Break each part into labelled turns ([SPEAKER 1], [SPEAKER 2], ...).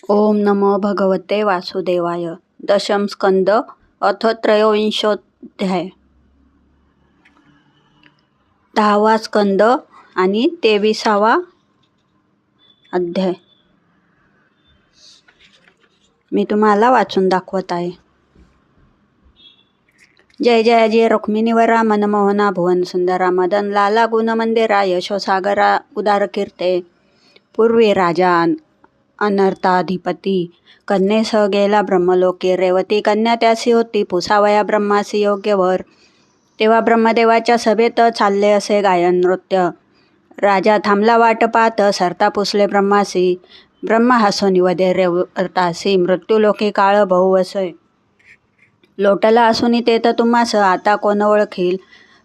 [SPEAKER 1] ओम नमो भगवते वासुदेवाय. दशम स्कंद अथ त्रयोविंशोऽध्याय. 10वा स्कंद आणि 23वा अध्याय. मी तुम्हाला वाचून दाखवत आहे. जय जय जय रुक्मिणीवरा मनमोहना भुवन सुंदरा मदन लाला गुण मंदिरा यशोसागरा उदार कीर्ते. पूर्वी राजा अनर्थाधिपती कन्येसह गेला ब्रह्मलोकी. रेवती कन्या त्यासी होती पुसावया ब्रह्मासी योग्य वर. तेव्हा ब्रह्मदेवाच्या सभेत चालले असे गायन नृत्य. राजा थांबला वाट पाहत सरता पुसले ब्रह्मासी. ब्रह्म हसोनी वदे रेवतासी मृत्यूलोकी काळ बहु असे. लोटला असूनी ते तर तुम्हास आता कोण ओळखील.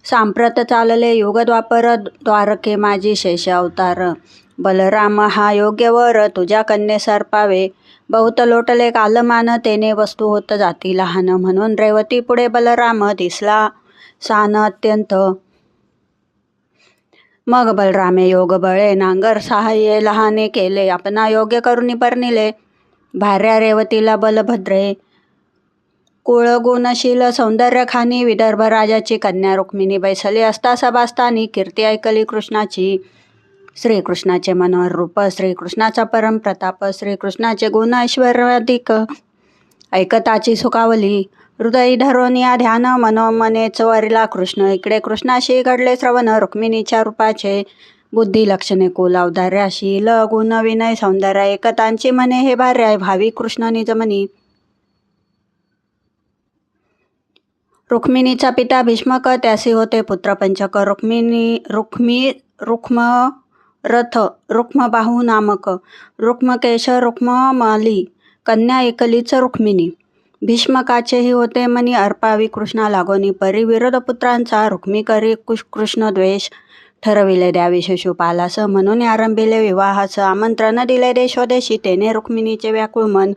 [SPEAKER 1] सांप्रत चालले युग द्वापर द्वारके माझी शेष अवतार. बलराम हा योग्य वर तुझ्या कन्येसार पावे. बहुत लोटले कालमान तेने वस्तू होत जाती लहान. म्हणून रेवती पुढे बलराम दिसला सान अत्यंत. मग बलरामे योग बळे नांगर सहाय्ये लहाने केले. आपणा योग्य करुणी परनिले. भार्या रेवतीला बलभद्रे कुळ गुणशील सौंदर्य खानी. विदर्भ राजाची कन्या रुक्मिणी बैसली असता सभास्थानी. कीर्ती ऐकली कृष्णाची. श्रीकृष्णाचे मनोहर रूप श्रीकृष्णाचा परम प्रताप. श्रीकृष्णाचे गुण ऐश्वर्याधिक ऐकताची सुखावली. हृदयी धरून या ध्यान मनोमनेच वरिला कृष्ण. इकडे कृष्णाशी घडले श्रवण रुक्मिणीच्या रूपाचे. बुद्धी लक्षणे कुल औदार्या शील गुण विनय सौंदर्य एकतांची म्हणे हे भार्या भावी कृष्ण निजमनी. रुक्मिणीचा पिता भीष्मक त्यासी होते पुत्र पंचक. रुक्मरथ रुक्मबाहू नामक. रुक्मकेश रुक्ममाली कन्या एकलीच रुक्मिणी. भीष्मकाचेही होते मनी अर्पावी कृष्णा लागोनी. परी विरोध पुत्रांचा रुक्मी करी कृष्ण द्वेष. ठरविले द्यावी शिशुपालास म्हणून आरंभिले विवाहास. आमंत्रण दिले देशोदेशी तेने रुक्मिणीचे व्याकुळ मन.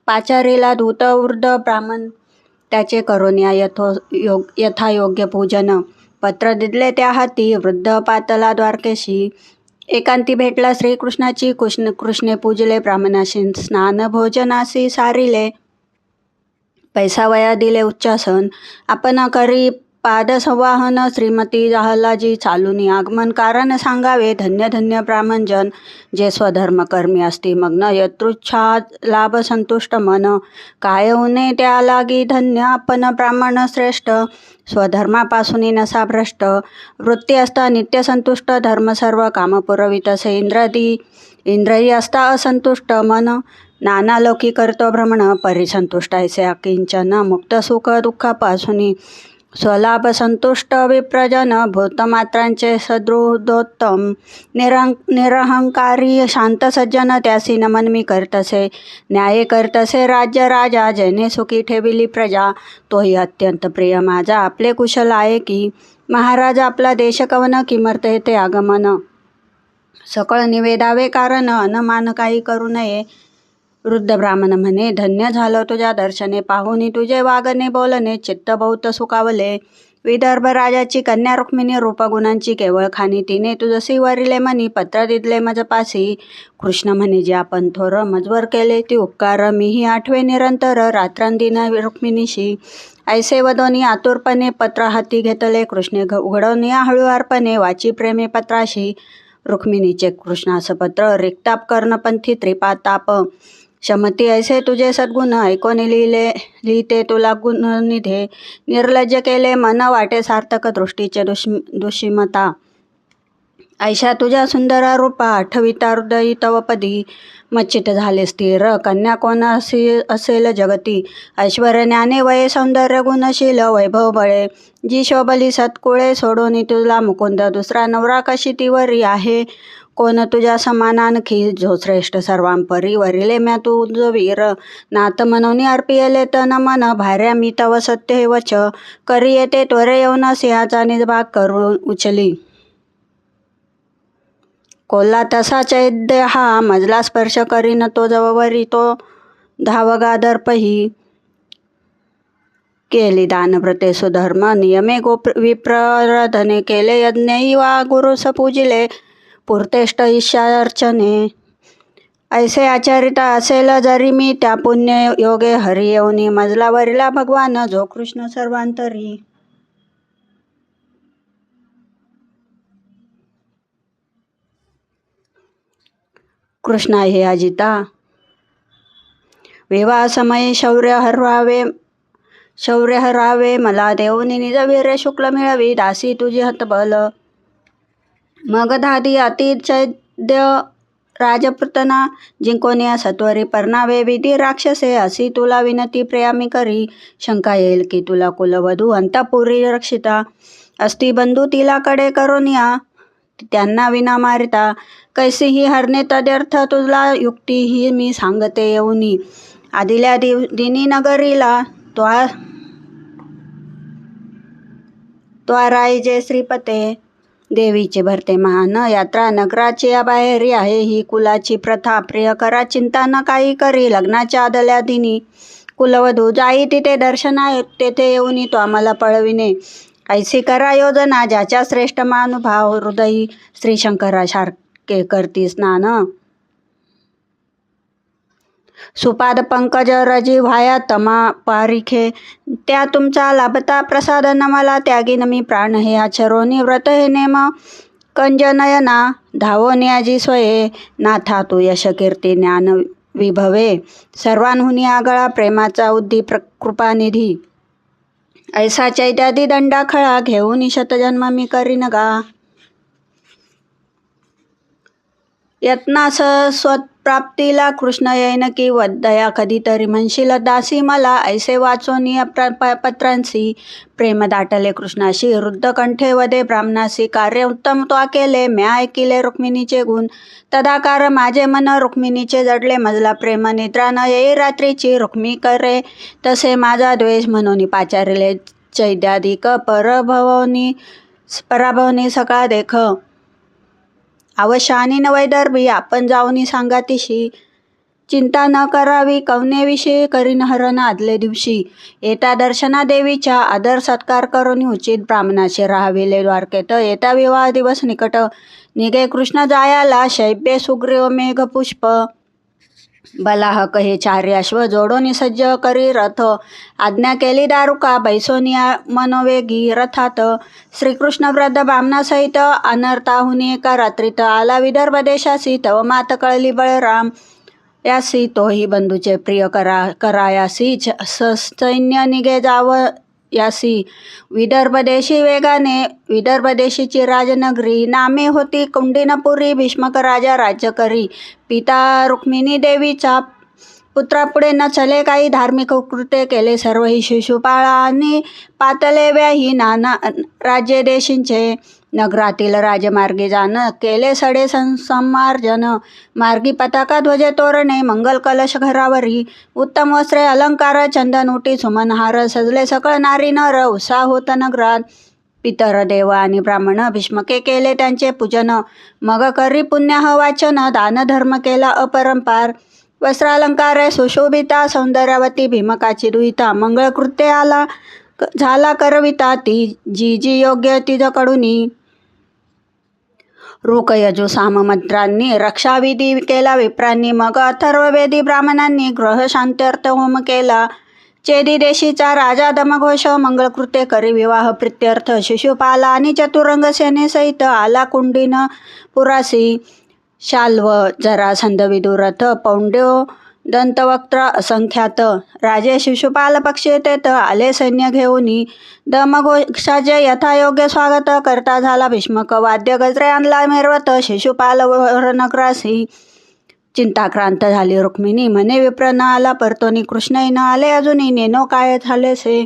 [SPEAKER 1] पाचारीला दूत वृद्ध ब्राह्मण त्याचे करोनिया यथायोग्य पूजन. पत्र दिले त्या हाती वृद्ध पातला द्वारकेशी. एकांती भेटला श्रीकृष्णाची कृष्णे पूजले ब्राह्मणाशी. स्नान भोजनासी सारिले पैसावया दिले उच्चासन. आपण करी पादसंवाहन श्रीमती जहालाजी चालुनी. आगमन कारण सांगावे धन्य धन्य ब्राह्मणजन जे स्वधर्म कर्मी असती मग्न. यदृच्छा लाभ संतुष्ट मन. काय उने त्या लागी धन्य आपण ब्राह्मण श्रेष्ठ. स्वधर्मापासून नसा भ्रष्ट. वृत्ती असता नित्य संतुष्ट. धर्म सर्व काम पुरवित असे इंद्रही असता असंतुष्ट मन. नाना लोकी करतो भ्रमण. परिसंतुष्ट ऐसे अकिंचन. मुक्त सुख दुःखापासून स्वलाभ संतुष्ट विप्रजन. भूतमात्रांचे सदृढोत्तम निरहंकारी शांत सज्जन. त्यासी नमन मी करतसे. न्याय करतसे राज्य राजा. जेने सुखी ठेविली प्रजा तोही अत्यंत प्रिय माझा. आपले कुशल आहे की महाराज आपला देश कवन. किमर्थ येथे आगमन सकळ निवेदावे कारण. अनमान काही करू नये. वृद्ध ब्राह्मण म्हणे धन्य झालो तुझ्या दर्शने. पाहुनी तुझे वागणे बोलणे चित्त बहुत सुखावले. विदर्भ राजाची कन्या रुक्मिणी रूपगुणांची केवळ खाणी. तिने तुझसी वरिले मनी पत्र दिदले मजपासी. कृष्ण म्हणे जे आपण थोर मजवर केले ती उपकार. मीही आठवे निरंतर रात्रंदिन रुक्मिणीशी. ऐसे वदोनी आतुरपणे पत्र हाती घेतले कृष्णे. उघडवून हळुवारपणे वाची प्रेमे पत्राशी. रुक्मिणीचे कृष्णास पत्र रिक्ताप कर्णपंथी त्रिपाताप. शमती ऐसे तुझे सद्गुण ऐकोन लिहिते तुला गुणनिधे. निर्लज्ज केले मन वाटे सार्थक दृष्टीचे दुष्मता. ऐशा तुझ्या सुंदर रूपा आठविता हृदयी तव पदी. मच्चित झाले स्थिर कन्या कोण असेल जगती. ऐश्वर्य ज्ञाने वये सौंदर्य गुणशील वैभव बळे. जी शोभली सत्कुळे सोडून तुला मुकुंद. दुसरा नवरा कशी ती वरी आहे कोण तुझ्या समान आणखी. जो श्रेष्ठ सर्वांपरी वरिले म्या तुझ वीर. नात मनोनी अर्पियले तन मन. भार्या मी तव सत्य हे वच. करी येते त्वरे येऊन सिंहाचा निजभाग करून उचली. कोल्हा तसा चैद्य हा मजला स्पर्श करीन तो जववरी. तो धावगा दर्पही केली दानव्रते सुधर्म. नियमे विप्रधने केले यज्ञ वा गुरुस पूजिले. पूर्तेष्ट ईशार्चने ऐसे आचरिता असेल जरी मी त्या पुण्य योगे हरी येऊनी मजला वरिला भगवान जो कृष्ण सर्वांतरी. कृष्णा हे अजिता विवाह समयी शौर्य हरावे मला देऊनी निज वीर्य शुक्ल मिळवी दासी तुझी हतबल. मग धादी अति चैद्य राजपुतना जिंकोनिया सत्वरी परणावे विधी राक्षसे अशी तुला विनती प्रेयामी करी. शंका येईल की तुला कुलवधू अंतपुरी रक्षिता असती बंधू तिला कडे करोनिया त्यांना विना मारिता. कैसी ही हरणे तदर्थ तुला युक्ती ही मी सांगते येऊनी. आदिल्या दिनी नगरीला राईजे श्रीपते देवीचे भरते महान यात्रा नगराची या बाहेरी आहे ही कुलाची प्रथा. प्रिय करा चिंता न काही करी लग्नाच्या आदल्या दिनी कुलवधू जाई तिथे दर्शना तेथे येऊनी तो आम्हाला पळविणे. ऐसी करा योजना ज्याच्या श्रेष्ठ महानुभाव हृदयी श्रीशंकरा सारखे करती स्नान. सुपाद पंकज रजी व्हाया तमा पारिखे त्या तुमचा लाभता प्रसाद न मला त्यागीन मी प्राण हे आचरोनी व्रत हे नेम कंजनयना धावोनी आजी स्वये. नाथा तू यश कीर्ती ज्ञान विभवे सर्वांहुनी आगळा प्रेमाचा उद्दी कृपानिधी. ऐसा चैत्यादी दंडा खळा घेऊन शतजन्म मी करीन गा. यत्नास स्वप्राप्तीला कृष्ण येईन की वदया कधीतरी म्हणशील दासी मला. ऐसे वाचोनी पत्रांसी प्रेम दाटले कृष्णाशी रुद्ध कंठे वदे ब्राह्मणासी. कार्य उत्तम तो केले म्या ऐकिले रुक्मिणीचे गुण तदाकार माझे मन रुक्मिणीचे जडले. मजला प्रेम निद्रा न येई रात्रीची रुक्मी करे तसे माझा द्वेष म्हणून पाचारिले चैद्याधिक पराभवनी सकाळ देख. अवशानी न वैदर्भी आपण जाऊनी सांगातीशी चिंता न करावी कवनेविषयी करीन हरण आदले दिवशी. येता दर्शना देवीच्या आदर सत्कार करून उचित ब्राह्मणाशी राहाविले द्वारकेत. येता विवाह दिवस निकट निघे कृष्ण जायाला शैब्ये सुग्रीव मेघ पुष्प. बलाह कहे चारी अश्व जोडोनी सज्ज करी रथ. आज्ञा केली दारुका बैसोनिया मनोवेगी रथात. श्रीकृष्ण वृद्ध ब्राह्मणासहित अनर्थाहुनी एका रात्रीत आला विदर्भ देशासी. तव मात कळली बळराम यासी तोही बंधूचे प्रिय करायासी. सैन्य निघे जाव यासी विदर्भ देशी वेगाने. विदर्भ देशीची राजनगरी नामे होती कुंडिनपुरी. भीष्मक राजा राज्य करी. पिता रुक्मिणी देवीचा पुत्रापुढे न चले काही धार्मिक कृत्य केले सर्व ही शिशुपाळांनी पातले व्याही. नाना राज्य देशींचे नगरातील राजमार्गे जाण केले सडे संमार्जन. मार्गी पताका ध्वजे तोरणे मंगल कलश घरावरी. उत्तम वस्त्रे अलंकार चंदन उटी सुमनहार सजले सकळ नारी नर उत्साह होत नगरात. पितर देव आणि ब्राह्मण भीष्मके केले त्यांचे पूजन. मग करी पुण्य वाचन दान धर्म केला अपरंपार. वस्त्रालंकारे सुशोभिता सौंदर्यावती भीमकाची दुहिता. मंगळकृत्य झाला करविता ती जी योग्य तिजकडुनी. ऋक यजु साम मंत्रांनी रक्षाविधी केला विप्रांनी. मग अथर्ववेदी ब्राह्मणांनी ग्रह शांत्यर्थ होम केला. चेदी देशीचा राजा दमघोष मंगळकृत्य करी विवाह प्रित्यर्थ. शिशुपाला आणि चतुरंग सेनेसहित आला कुंडीन पुरासी. शाल्व जरासंध विदुरथ पौंड्यो दंतवक्त्र असंख्यात. राजे शिशुपाल पक्षी तेथ आले सैन्य घेऊनी. दमघोषाचे यथायोग्य स्वागत करता झाला भीष्मक. वाद्य गजरे आणला मिरवत शिशुपाल वर नगरासी. चिंताक्रांत झाली रुक्मिणी म्हणे विप्र न आला परतोनी. कृष्णही न आले अजूनही नेनो काय झालेसे.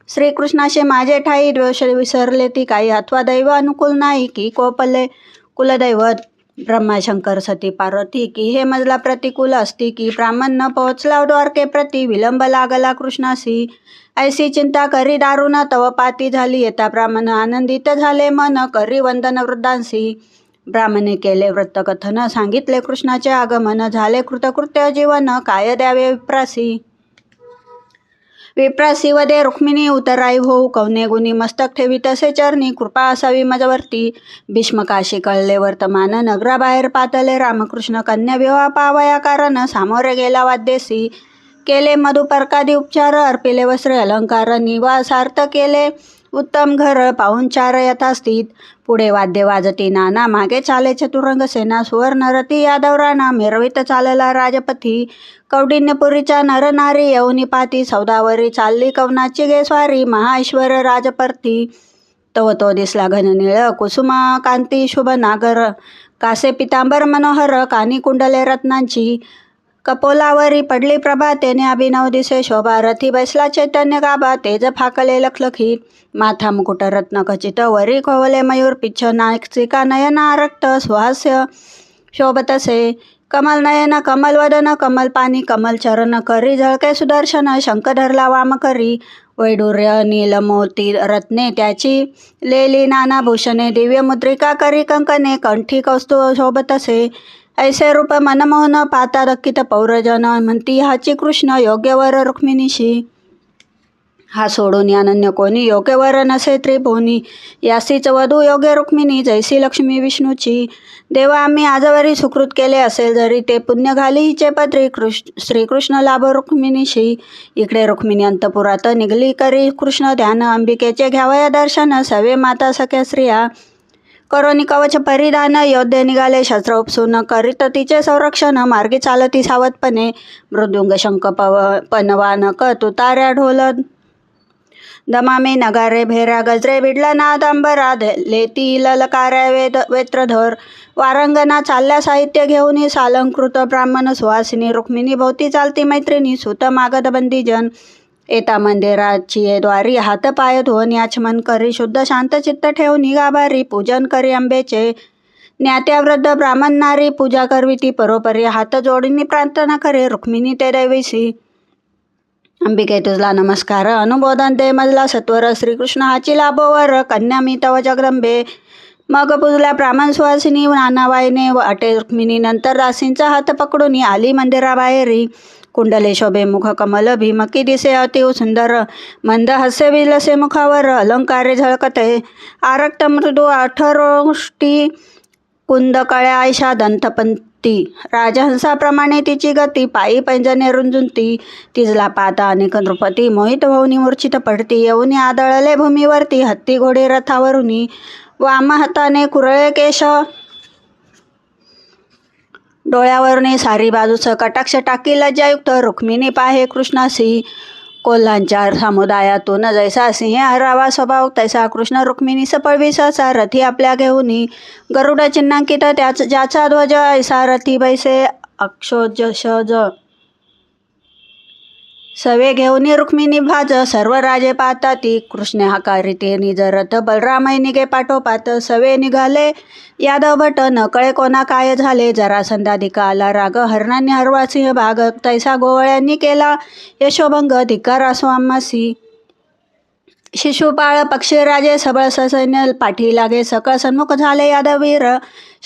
[SPEAKER 1] श्रीकृष्णाशी माझे ठाई द्वेष विसरले ती काही. अथवा दैव अनुकूल नाही की कोपले कुलदैवत. ब्रह्माशंकर सती पार्वती की हे मजला प्रतिकूल असती की. ब्राह्मण न पोहोचला द्वारके प्रती विलंब लागला कृष्णासी. ऐसी चिंता करी दारुण तव पाती झाली. येता ब्राह्मण आनंदित झाले मन करी वंदन वृद्धांसी. ब्राह्मणे केले व्रतकथन सांगितले कृष्णाचे आगमन. झाले कृतकृत्य जीवन काय द्यावे विप्रासी. विप्रासी वदे रुक्मिणी उतराई होऊ कवने गुणी मस्तक ठेवी तसे चरणी कृपा असावी मजवरती. भीष्मकाशी कळले वर्तमान नगराबाहेर पातले रामकृष्ण कन्या विवाह पावया कारण सामोरे गेला वाद्यसी. केले मधुपर्कादी उपचार अर्पिले वस्त्रे अलंकार निवासार्थ केले उत्तम घर पाहुणचार यथास्थित. पुढे वाद्य वाजती नाना मागे चाले चतुरंग सेना सुवर्णरथी यादव राणा मिरवित चालला राजपथी. कौंडिन्यपुरीच्या नरनारी येऊनी पाती सौदावरी चालली कवनाची गेस्वारी महाईश्वर राजपर्थी. तव तो दिसला घननीळ कुसुमा कांती शुभ नागर कासे पितांबर मनोहर कानी कुंडले रत्नांची. कपोलावरी पडली प्रभा तेने अभिनव दिसे शोभा रथी बैसला चैतन्य गाभा तेज फाकले लखलखीत. माथा मुकुट रत्न खचित वरी खोवले मयूर पिच्छ नासिका नयना रक्त सुहास्य शोभतसे. कमल नयन कमल वदन कमल पानी कमल चरण करी झळके सुदर्शन शंख धरला वाम करी. वैडूर्य नील मोती रत्ने त्याची लेली नाना भूषणे दिव्य मुद्रिका करी कंकणे कंठी कौस्तुभ शोभतसे. ऐसे रूप मनमोहन पाता दक्कित पौरजन म्हणती हाची कृष्ण योग्यवर रुक्मिणीशी. हा सोडून अनन्य कोणी योग्यवर नसे त्रिभुवनी यासीच वधू योग्य रुक्मिणी जैसी लक्ष्मी विष्णूची. देवा आम्ही आजवरी सुकृत केले असेल जरी ते पुण्य घाली हिचे पत्री श्रीकृष्ण लाभ रुक्मिणीशी. इकडे रुक्मिणी अंतपुरात निघली करी कृष्ण ध्यान अंबिकेचे घ्यावया दर्शन सवे माता सख्या स्त्रिया. करोनी कवच परिधान योद्धे निघाले शस्त्र उपसून करीत तिचे संरक्षण मार्गी चालती सावधपणे. मृदुंग शंख पनवानक तुताऱ्या ढोल दमामे नगारे भेऱ्या गजरे बिडला नाद अंबरा लेती ललकाऱ्या वेत्रधर. वारंगना चालल्या साहित्य घेऊन सालंकृत ब्राह्मण सुहासिनी रुक्मिणी भोवती चालती मैत्रिणी सुत मागध बंदीजन. येता मंदिराची द्वारी हात पाय धुवून याचमन करी शुद्ध शांत चित्त ठेवून गाभारी पूजन करी अंबेचे. ज्ञात्या वृद्ध ब्राह्मण नारी पूजा करविती परोपरी हात जोडीनी प्रार्थना करे रुक्मिणी ते दैवीसी. अंबिके तुझला नमस्कार अनुबोधन दे मजला सत्वर श्रीकृष्ण हाची लाभोवर कन्या मी तव जगदंबे. मग पूजल्या ब्राह्मण सुवासिनी नानाबाईने वाटे रुक्मिणी नंतर दासींचा हात पकडून आली मंदिराबाहेरी. कुंडले शोभे मुख कमल भीमकी दिसे अति सुंदर मंद हास्य विलसे मुखावर अलंकारे झळकते. आरक्त मृदू अठरोष्टी कुंद कळ्या आयशा दंतपंती. राजहंसाप्रमाणे तिची गती पायी पैंजने रुंजुंती. तिजला पाता अनेक नृपती मोहित होऊनी मूर्छित पडती. येऊनी आदळले भूमीवरती हत्ती घोडे रथावरुनी. वाम हाताने कुरळे केश डोळ्यावरून सारी बाजूस कटाक्ष टाकी लज्जायुक्त रुक्मिणी पाहे कृष्णासी. कोल्हांच्या समुदायातून जैसा सिंह हरावा स्वभाव तैसा कृष्ण रुक्मिणी सपळवी सहसा रथी आपल्या घेऊनी. गरुड चिन्हांकित ज्याचा ध्वज ऐसा रथी बैसे अक्षोजशज. सवे घेऊनी रुक्मिणी भाज सर्व राजे पाहताती. कृष्णे हाकारिते निज रथ बलरामय निघे पाठोपाठ. सवे निघाले यादव भट न कळे कोणा काय झाले. जरासंधाधिका आला राग हरणांनी हरवा सिंह भाग. तैसा गोवळ्यांनी केला यशोभंग धिक्कार असो आम्हासी. शिशुपाळ पक्षीराजे सबळ सैन्य पाठी लागे सकळ सन्मुख झाले यादवीर.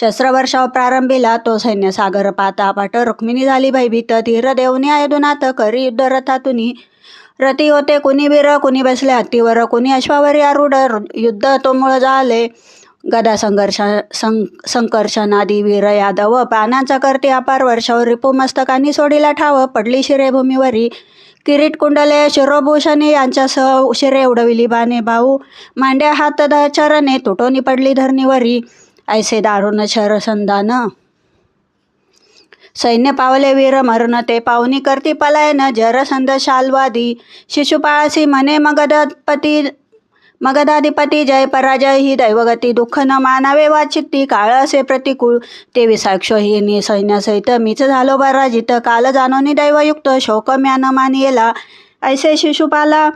[SPEAKER 1] शस्त्रवर्षाव प्रारंभीला तो सैन्य सागर पाता पाठ. रुक्मिणी झाली भयभीत धीर देऊनी अयदुनाथ करी युद्ध रथातुनी. रथी होते कुणी वीर कुणी बसले हत्तीवर कुणी अश्वावरी आरूढ. युद्ध तोमुळ झाले गदा संकर्षणादी वीर यादव. पानांचा करते अपार वर्षावर रिपू मस्तकांनी सोडीला ठाव. पडली शिरे भूमीवरी किरीट कुंडले शिरोभूषणे यांच्यासह शिरे उडविली बाणे भाऊ. मांड्या हात चरणे तुटोनी पडली धरणीवरी. ऐसे दारुण शरसंधान सैन्य पावले वीर मरण ते पाहुनी करती पलायन. जरसंध शाल्वादी शिशुपाळासी म्हणे मगधाधिपती जय पराजय ही दैवगती. दुःख न मानावे वाचित्ती काळ असे प्रतिकूळ. ते विसाक्षोहिनी सैन्यासहित मीच झालो पराजित. काल जाणोनी दैवयुक्त शोक म्यान मानियेला. ऐसे शिशुपाला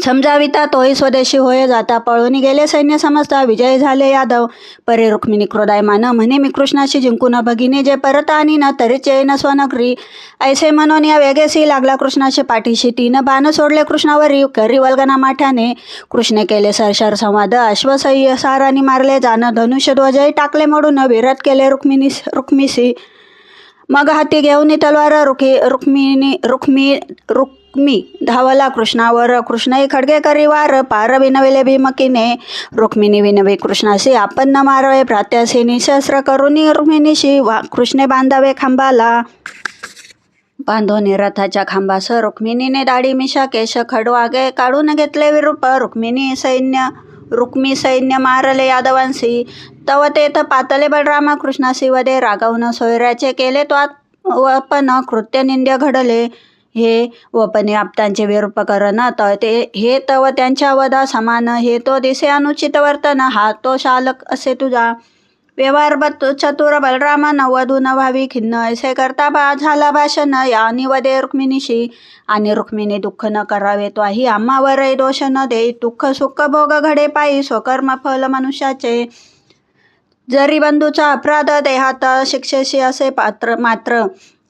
[SPEAKER 1] समजाविता तोही स्वदेशी होय जाता. पळून गेले सैन्य समजता विजय झाले यादव. परे रुक्मिणी क्रोधायमान म्हणे मी कृष्णाशी जिंकून भगिनी जे परत आणि न तरीच येईन स्वनगरी. ऐसे म्हणून या वेगेसी लागला कृष्णाशी पाठीशी. तीन बाण सोडले कृष्णावरी करी वल्गना माठ्याने. कृष्णे केले सरशर संवाद अश्वसारांनी मारले जाण. धनुष्य ध्वजही टाकले मोडून विरत केले रुक्मिसी. मग हाती घेऊन तलवार रुक्मी धावला कृष्णावर, कृष्णही खडगे करी वार, पार विनविले भीमकीने. रुक्मिणी विनवी कृष्णाशी, आपण न मारवे प्रात्यासी, निशस्त्र करुणी रुक्मिणीशी कृष्णे बांधावे खांबाला. बांधोनी रथाच्या खांबास रुक्मिणीने दाढी मिशा केश खडवागे काढून घेतले विरूप. रुक्मी सैन्य मारले यादवांसी, तव तेथ पातले बलराम कृष्णासी वदे. रागावून सोयऱ्याचे केले तो वपन, कृत्य निंद्य घडले हे वपने आप्तांचे विरूप करन. हे तव त्यांच्या वदा समान, हे तो दिसे अनुचित वर्तन. हा तो शालक असे तुझा व्यवहार चतुर बलराम, नवधू न व्हावी खिन्न. ऐसे करता झाला भाषण या निवदे रुक्मिणीशी. आणि रुक्मिणी दुःख न करावे त्वाही, आम्हावरही दोष न दे. दुःख सुख भोग घडे पायी, स्वकर्म फल मनुष्याचे. जरी बंधूचा अपराध देहात शिक्षेशी असे मात्र,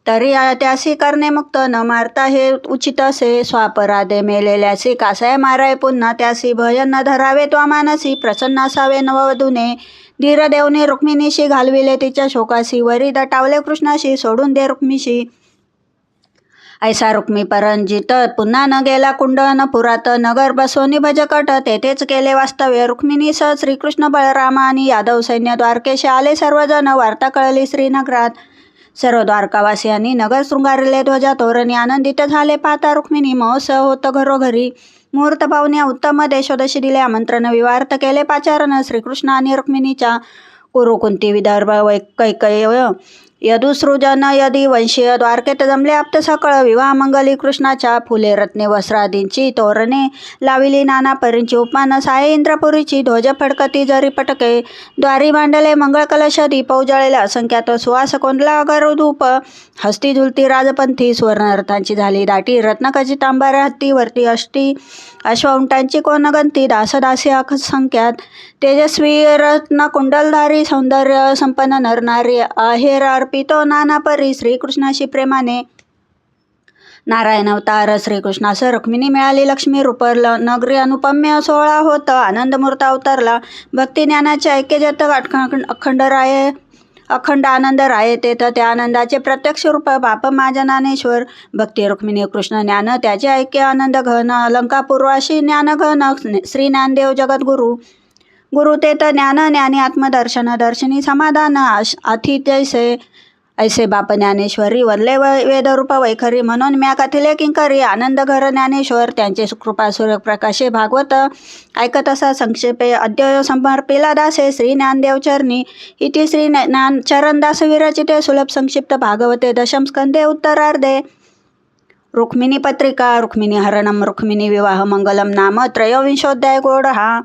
[SPEAKER 1] तरी त्यासी करणे मुक्त. न मारता हे उचित असे, स्वापराधे मेलेल्यासी कासाय माराय पुन्हा. त्यासी भय न धरावे त्वा मानसी, प्रसन्न असावे नववधूने. धीर देवने रुक्मिणीशी घालविले तिच्या शोकासी, वरी दटावले कृष्णाशी सोडून दे रुक्मीशी. ऐसा रुक्मी परंजित पुन्हा न गेला कुंड न पुरात. नगर बसवनी भजकट तेथेच केले वास्तव्य. रुक्मिणीस श्रीकृष्ण बलराम आणि यादव सैन्य द्वारकेशी आले सर्वजण. वार्ता कळली श्रीनगरात, सर्व द्वारकावासियांनी नगर शृंगारले ध्वजा तोरणी. आनंदित झाले पाहता रुक्मिणी, महोत्सव होत घरोघरी. मुहूर्त पाहुण्या उत्तम देशोदशी दिले आमंत्रण. विवार्थ केले पाचारण श्रीकृष्ण आणि रुक्मिणीच्या. कुरु कुंती विदर्भ कैकय यदुसृजन यदी वंशीय, द्वारकेत जमले आप्त सकळ. विवाह मंगली कृष्णाच्या, फुले रत्ने वस्त्रादींची तोरणे लाविली नाना परींची. उपमान साये इंद्रपुरीची, ध्वज फडकती जरी पटके. द्वारी मांडले मंगळ कलश, दीप उजळले असंख्यात. सुवास कोंडला अगरधूप, हस्ती झुलती राजपंथी. सुवर्णरथांची झाली दाटी, रत्नखचित अंबारे हत्ती. वरती अष्टी अश्वउंटांची कोनगंती, दासदासी असंख्यात. तेजस्वी रत्न कुंडलधारी, सौंदर्य संपन्न नरनारी. आहेर अर्पितो नाना परी, श्रीकृष्णाशी प्रेमाने. नारायण अवतार श्रीकृष्णास रुक्मिणी मिळाली लक्ष्मी रूप. नगरी अनुपम्य सोहळा होत, आनंद मूर्त अवतरला. भक्ती ज्ञानाचे ऐक्य जत अखंड आनंद राये तेथ. त्या आनंदाचे प्रत्यक्ष रूप बाप माझा ज्ञानेश्वर. भक्ती रुक्मिणी कृष्ण ज्ञान त्याचे ऐक्य आनंद घन. अलंकापूर्वाशी ज्ञान घन, श्री ज्ञानदेव जगद्गुरु. गुरु तेथ ज्ञान ज्ञानी आत्मदर्शन, दर्शनी समाधान. आथी जैसे ऐसे बाप ज्ञानेश्वरी, वल्ले वेदरूप वैखरी. म्हणून म्या कथिले किंकरी, आनंद घर ज्ञानेश्वर. त्यांचे कृपा सूर्यप्रकाशे भागवत ऐकत असा संक्षेपे. अद्य समर्पिला दासे श्री ज्ञानदेव चरणी. इति श्री चरणदास विरचिते सुलभ संक्षिप्त भागवते दशम स्कंदे उत्तरार्धे. रुक्मिणी पत्रिका. रुक्मिणी हरणम रुक्मिणी विवाह मंगलम नाम त्रयोविंशोऽध्याय. गोड हा